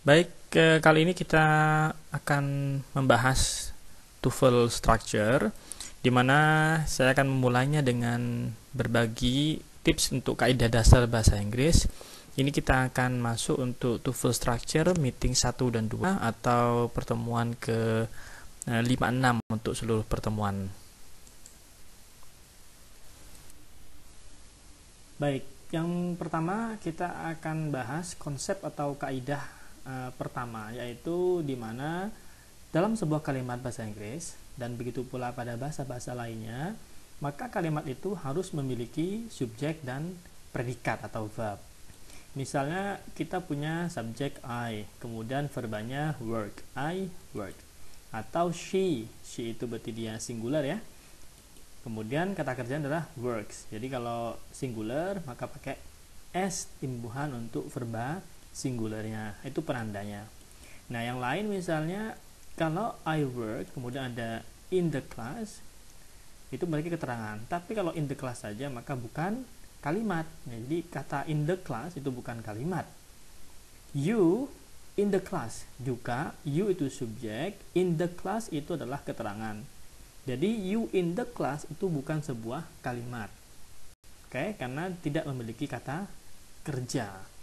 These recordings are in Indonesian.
Baik, kali ini kita akan membahas TOEFL structure, di mana saya akan memulainya dengan berbagi tips untuk kaidah dasar bahasa Inggris. Ini kita akan masuk untuk TOEFL structure meeting 1 dan 2 atau pertemuan ke 5-6 untuk seluruh pertemuan. Baik, yang pertama kita akan bahas konsep atau kaidah pertama, yaitu di mana dalam sebuah kalimat bahasa Inggris dan begitu pula pada bahasa-bahasa lainnya, maka kalimat itu harus memiliki subjek dan predikat atau verb. Misalnya kita punya subjek I, kemudian verbanya work, I work, atau she itu berarti dia singular ya. Kemudian kata kerja adalah works. Jadi kalau singular maka pakai s imbuhan untuk verba singularnya, itu penandanya. Nah, yang lain misalnya kalau I work kemudian ada in the class, itu berarti keterangan. Tapi kalau in the class saja maka bukan kalimat. Jadi kata in the class itu bukan kalimat. You in the class juga, you itu subjek, in the class itu adalah keterangan. Jadi you in the class itu bukan sebuah kalimat. Oke, karena tidak memiliki kata kerja.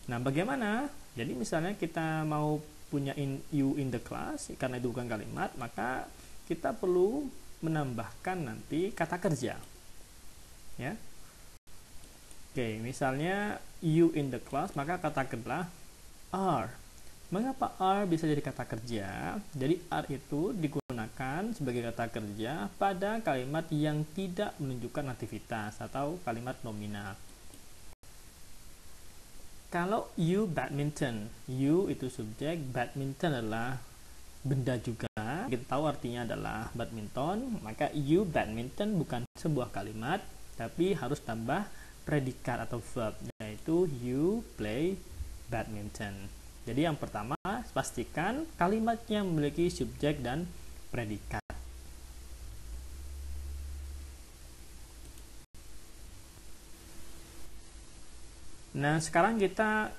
Nah, bagaimana? Jadi misalnya kita mau punya you in the class, karena itu bukan kalimat, maka kita perlu menambahkan nanti kata kerja. Ya. Oke, misalnya you in the class, maka kata kerja are. Mengapa are bisa jadi kata kerja? Jadi are itu digunakan sebagai kata kerja pada kalimat yang tidak menunjukkan aktivitas atau kalimat nominal. Kalau you badminton, you itu subjek, badminton adalah benda juga, kita tahu artinya adalah badminton, maka you badminton bukan sebuah kalimat, tapi harus tambah predikat atau verb, yaitu you play badminton. Jadi yang pertama, pastikan kalimatnya memiliki subjek dan predikat. Nah, sekarang kita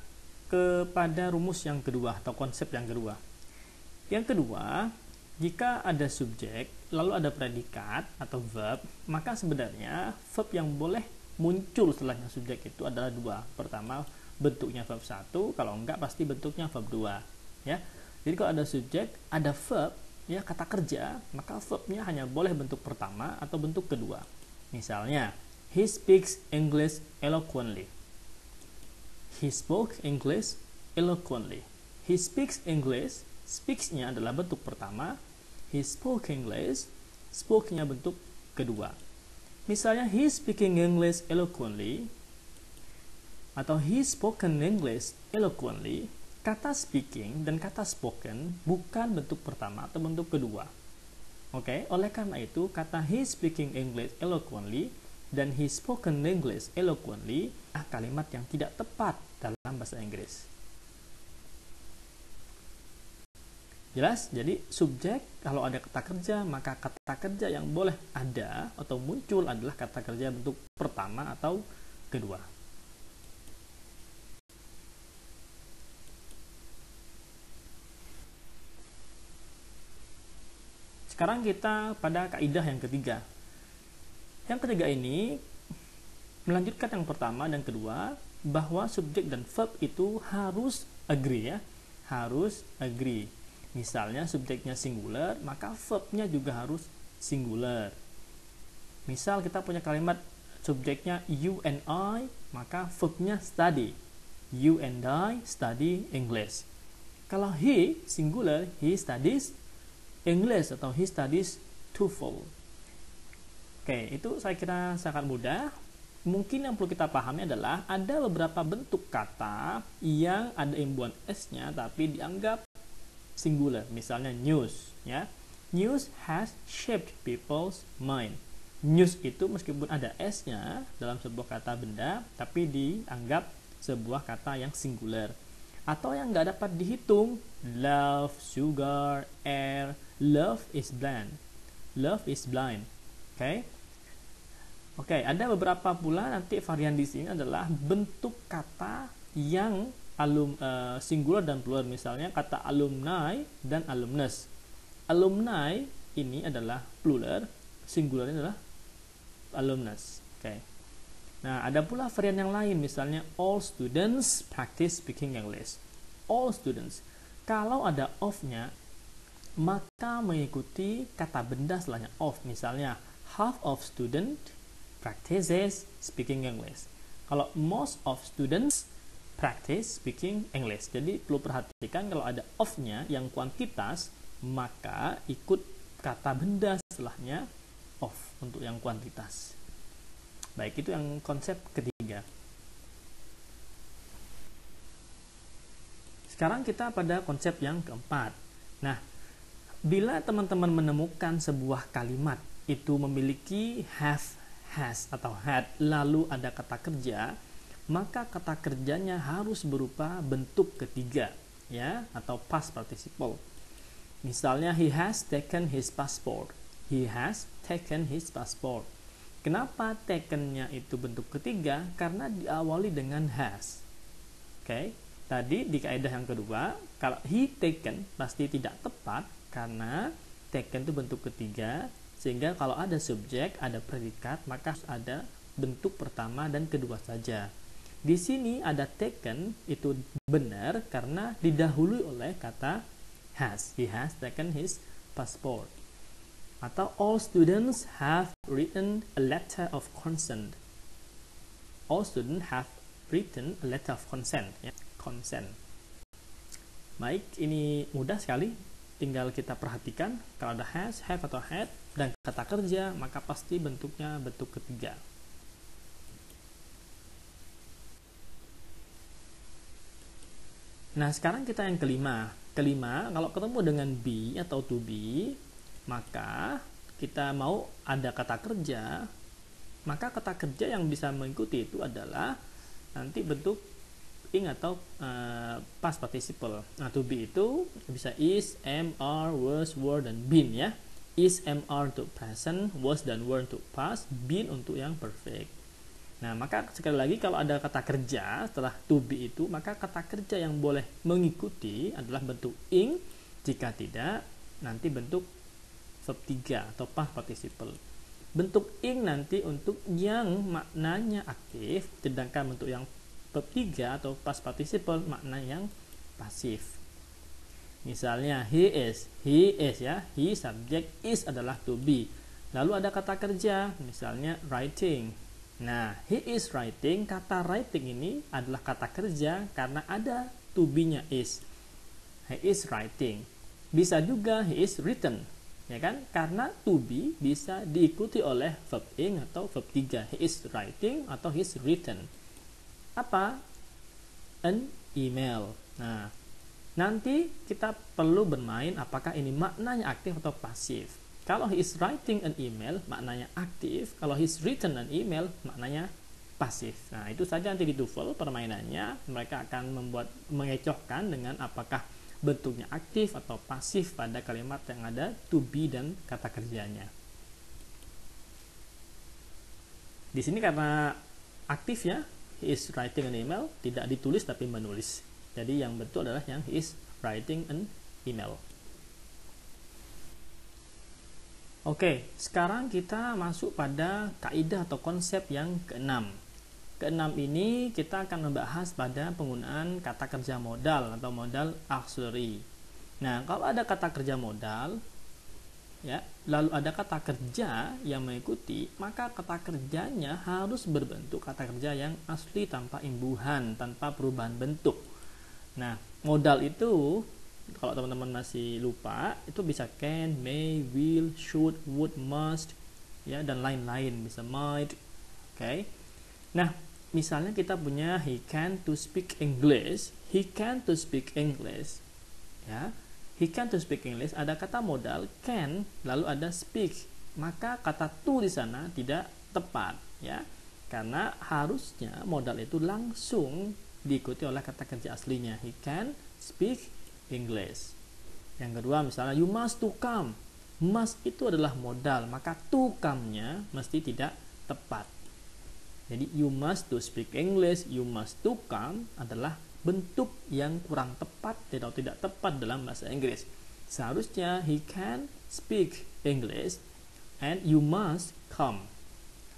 kepada rumus yang kedua atau konsep yang kedua. Yang kedua, jika ada subjek lalu ada predikat atau verb, maka sebenarnya verb yang boleh muncul setelahnya subjek itu adalah dua. Pertama, bentuknya verb 1, kalau enggak pasti bentuknya verb 2, ya. Jadi kalau ada subjek, ada verb, ya kata kerja, maka verbnya hanya boleh bentuk pertama atau bentuk kedua. Misalnya, he speaks English eloquently. He spoke English eloquently. He speaks English, speaks-nya adalah bentuk pertama. He spoke English, spoke-nya bentuk kedua. Misalnya, he speaking English eloquently atau he spoken English eloquently, kata speaking dan kata spoken bukan bentuk pertama atau bentuk kedua. Oke, oleh karena itu kata he speaking English eloquently dan he spoken English eloquently kalimat yang tidak tepat dalam bahasa Inggris. Jelas? Jadi subjek kalau ada kata kerja, maka kata kerja yang boleh ada atau muncul adalah kata kerja bentuk pertama atau kedua. Sekarang kita pada kaidah yang ketiga. Yang ketiga ini melanjutkan yang pertama dan kedua, bahwa subjek dan verb itu harus agree, ya, harus agree. Misalnya subjeknya singular, maka verbnya juga harus singular. Misal kita punya kalimat subjeknya you and I, maka verbnya study. You and I study English. Kalau he singular, he studies English atau he studies TOEFL. Oke, itu saya kira sangat mudah. Mungkin yang perlu kita pahami adalah ada beberapa bentuk kata yang ada imbuhan s-nya tapi dianggap singular. Misalnya news, ya. News has shaped people's mind. News itu meskipun ada s-nya dalam sebuah kata benda, tapi dianggap sebuah kata yang singular. Atau yang nggak dapat dihitung, love, sugar, air. Love is blind. Love is blind. Oke, ada beberapa pula nanti varian di sini adalah bentuk kata yang singular dan plural. Misalnya kata alumni dan alumnus. Alumni ini adalah plural, singularnya adalah alumnus. Oke. Nah, ada pula varian yang lain, misalnya all students practice speaking English. All students. Kalau ada of-nya, maka mengikuti kata benda setelahnya of. Misalnya, half of student practices speaking English. Kalau most of students practice speaking English. Jadi perlu perhatikan kalau ada of-nya yang kuantitas, maka ikut kata benda setelahnya of untuk yang kuantitas. Baik, itu yang konsep ketiga. Sekarang kita pada konsep yang keempat. Nah, bila teman-teman menemukan sebuah kalimat itu memiliki have, has, atau had, lalu ada kata kerja, maka kata kerjanya harus berupa bentuk ketiga, ya, atau past participle. Misalnya, he has taken his passport. He has taken his passport. Kenapa taken-nya itu bentuk ketiga? Karena diawali dengan has. Oke, tadi di kaidah yang kedua, kalau he taken pasti tidak tepat karena taken itu bentuk ketiga, sehingga kalau ada subjek, ada predikat, maka ada bentuk pertama dan kedua saja. Di sini ada taken itu benar karena didahului oleh kata has. He has taken his passport. Atau all students have written a letter of consent. All students have written a letter of consent. Ya, consent. Baik, ini mudah sekali. Tinggal kita perhatikan kalau ada has, have atau had dan kata kerja, maka pasti bentuknya bentuk ketiga. Nah, sekarang kita yang kelima. Kelima, kalau ketemu dengan be atau to be, maka kita mau ada kata kerja, maka kata kerja yang bisa mengikuti itu adalah nanti bentuk ing atau past participle. Nah, to be itu bisa is, am, are, was, were, dan been, ya. Is, am, are untuk present, was dan were untuk past, been untuk yang perfect. Nah, maka sekali lagi kalau ada kata kerja setelah to be itu, maka kata kerja yang boleh mengikuti adalah bentuk ing. Jika tidak, nanti bentuk verb 3 atau past participle. Bentuk ing nanti untuk yang maknanya aktif, sedangkan bentuk yang verb 3 atau past participle makna yang pasif. Misalnya he is ya, he subject, is adalah to be. Lalu ada kata kerja, misalnya writing. Nah, he is writing, kata writing ini adalah kata kerja karena ada to be-nya is. He is writing. Bisa juga he is written, ya kan? Karena to be bisa diikuti oleh verb ing atau verb 3. He is writing atau he is written. Apa? An email. Nah, nanti kita perlu bermain apakah ini maknanya aktif atau pasif. Kalau he is writing an email, maknanya aktif. Kalau he is written an email, maknanya pasif. Nah, itu saja nanti di TOEFL permainannya. Mereka akan mengecohkan dengan apakah bentuknya aktif atau pasif pada kalimat yang ada to be dan kata kerjanya. Di sini karena aktif ya, he is writing an email, tidak ditulis tapi menulis. Jadi yang betul adalah yang he is writing an email. Oke, sekarang kita masuk pada kaidah atau konsep yang keenam. Keenam ini kita akan membahas pada penggunaan kata kerja modal atau modal auxiliary. Nah, kalau ada kata kerja modal, ya, lalu ada kata kerja yang mengikuti, maka kata kerjanya harus berbentuk kata kerja yang asli tanpa imbuhan, tanpa perubahan bentuk. Nah, modal itu kalau teman-teman masih lupa, itu bisa can, may, will, should, would, must, ya, dan lain-lain, bisa might. Oke. Nah, misalnya kita punya he can to speak English, he can to speak English, ya. He can to speak English, ada kata modal can, lalu ada speak, maka kata to di sana tidak tepat, ya, karena harusnya modal itu langsung diikuti oleh kata kerja aslinya. He can speak English. Yang kedua, misalnya you must to come. Must itu adalah modal, maka to come-nya mesti tidak tepat. Jadi you must to speak English, you must to come adalah bentuk yang kurang tepat atau tidak tepat dalam bahasa Inggris. Seharusnya he can speak English and you must come.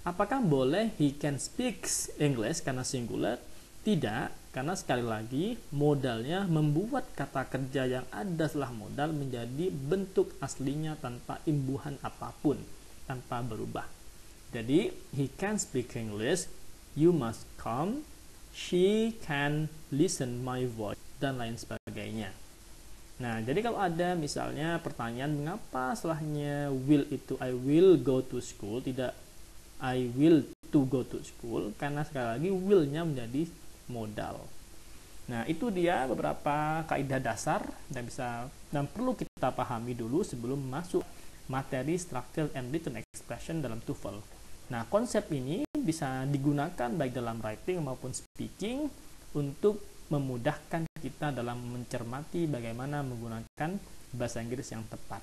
Apakah boleh he can speak English karena singular? Tidak, karena sekali lagi modalnya membuat kata kerja yang ada setelah modal menjadi bentuk aslinya tanpa imbuhan apapun, tanpa berubah. Jadi, he can speak English, you must come, she can listen my voice, dan lain sebagainya. Nah, jadi kalau ada misalnya pertanyaan mengapa setelahnya will itu I will go to school, tidak I will to go to school, karena sekali lagi will-nya menjadi modal. Nah, itu dia beberapa kaidah dasar dan perlu kita pahami dulu sebelum masuk materi structured and written expression dalam TOEFL. Nah, konsep ini bisa digunakan baik dalam writing maupun speaking untuk memudahkan kita dalam mencermati bagaimana menggunakan bahasa Inggris yang tepat.